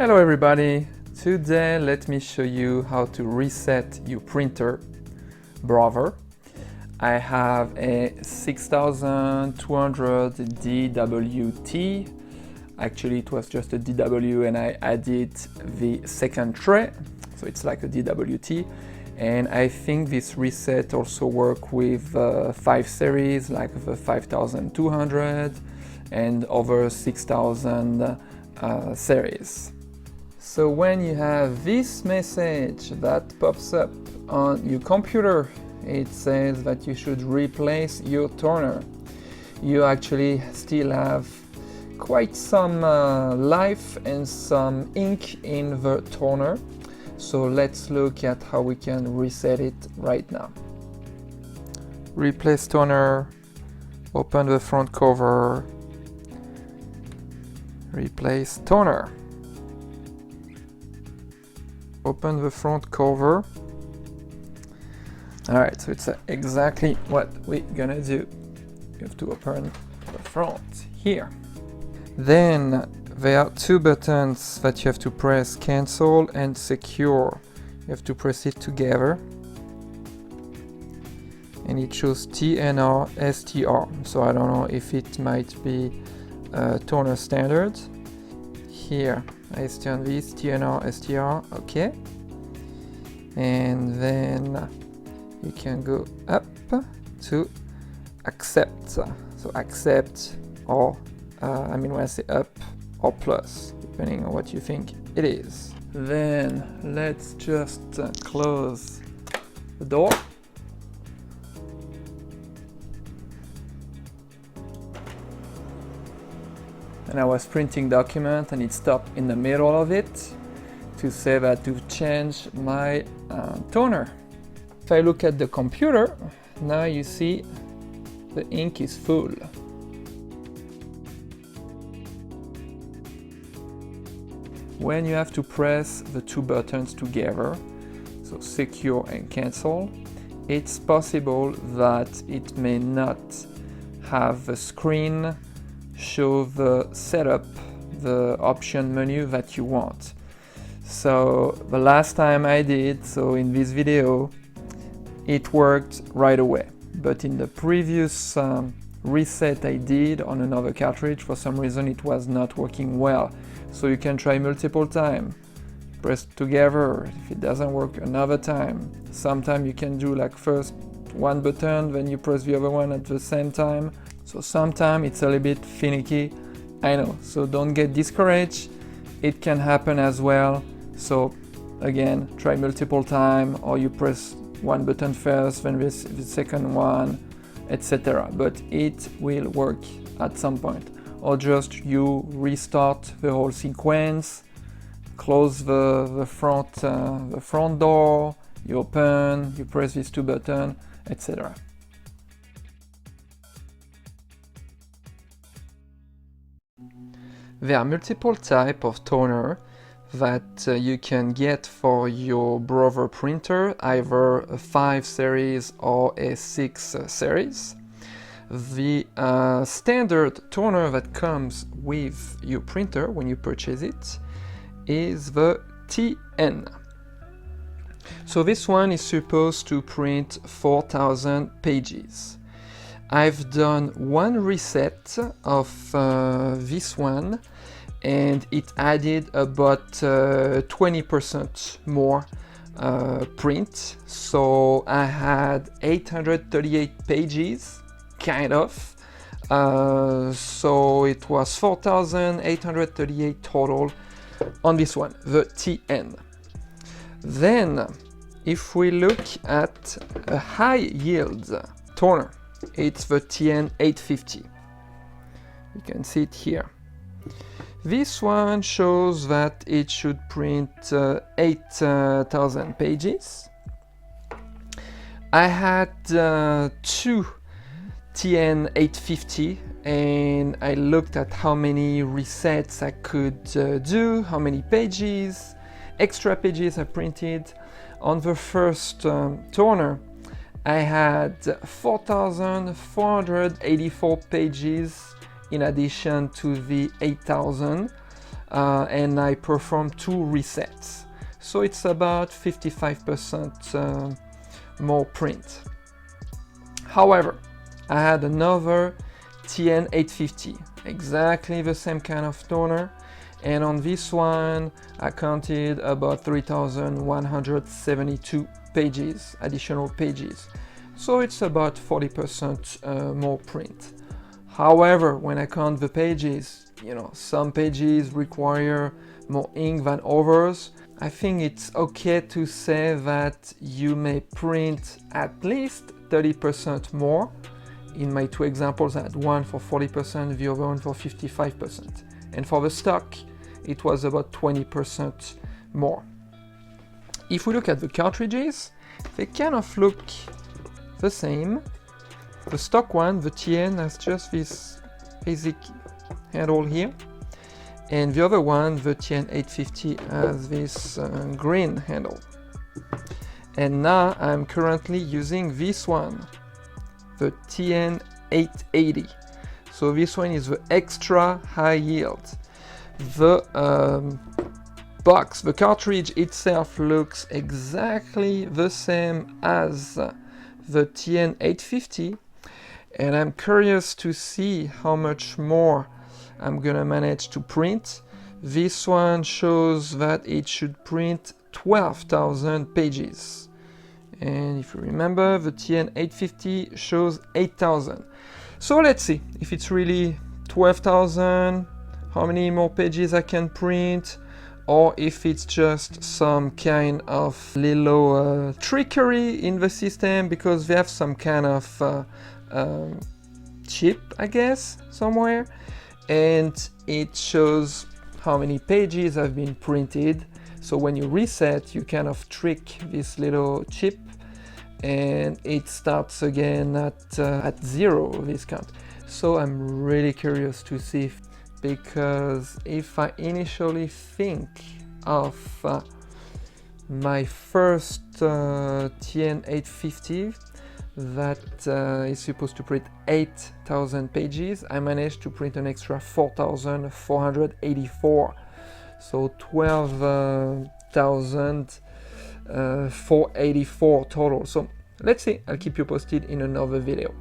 Hello everybody! Today let me show you how to reset your printer, Brother. I have a 6200DWT. Actually it was just a DW and I added the second tray, so it's like a DWT. And I think this reset also works with 5 series like the 5200 and over 6000 series. So when you have this message that pops up on your computer, it says that you should replace your toner. You actually still have quite some life and some ink in the toner. So let's look at how we can reset it right now. Replace toner, open the front cover, replace toner. Open the front cover. Alright, so it's exactly what we're gonna do. You have to open the front here. Then there are two buttons that you have to press, cancel and secure. You have to press it together. And it shows TNR, STR. So I don't know if it might be toner standard. Here, I turn this, TNR, STR, okay. And then you can go up to accept. So accept or, when I say up or plus, depending on what you think it is. Then let's just close the door. And I was printing document and it stopped in the middle of it to say that to change my toner. If I look at the computer, now you see the ink is full. When you have to press the two buttons together, so secure and cancel, it's possible that it may not have the screen show the setup, the option menu that you want. So the last time I did, so in this video, it worked right away. But in the previous reset I did on another cartridge, for some reason it was not working well. So you can try multiple times. Press together. If it doesn't work, another time. Sometimes you can do like first one button, then you press the other one at the same time. So sometimes it's a little bit finicky, I know, so don't get discouraged. It can happen as well. So again, try multiple times, or you press one button first, then the second one, etc. But it will work at some point. Or just you restart the whole sequence, close the front door, you open, you press these two buttons, etc. There are multiple types of toner that you can get for your Brother printer, either a 5 series or a 6 series. The standard toner that comes with your printer when you purchase it is the TN. So this one is supposed to print 4000 pages. I've done one reset of this one and it added about 20% more print. So I had 838 pages, kind of. So it was 4838 total on this one, the TN. Then if we look at a high yield toner, it's the TN850. You can see it here. This one shows that it should print 8000 pages. I had two TN850 and I looked at how many resets I could do, how many pages, extra pages I printed. On the first toner, I had 4484 pages in addition to the 8000. and I performed 2 resets. So it's about 55% more print. However, I had another TN-850, exactly the same kind of toner, and on this one I counted about 3,172 pages, additional pages. So it's about 40% more print. However, when I count the pages, you know, some pages require more ink than others. I think it's okay to say that you may print at least 30% more. In my 2 examples, I had one for 40%, the other one for 55%. And for the stock, it was about 20% more. If we look at the cartridges, they kind of look the same. The stock one, the TN, has just this basic handle here, and the other one, the TN-850, has this green handle. And now I'm currently using this one, the TN-880. So this one is the extra high yield. The box, the cartridge itself looks exactly the same as the TN-850, and I'm curious to see how much more I'm gonna manage to print. This one shows that it should print 12,000 pages. And if you remember, the TN-850 shows 8,000. So let's see if it's really 12,000, how many more pages I can print, or if it's just some kind of little trickery in the system, because they have some kind of chip, I guess, somewhere, and it shows how many pages have been printed. So when you reset, you kind of trick this little chip, and it starts again at 0, this count. So I'm really curious to see, because if I initially think of my first TN-850 that is supposed to print 8,000 pages, I managed to print an extra 4,484. So 12,484 total. So let's see, I'll keep you posted in another video.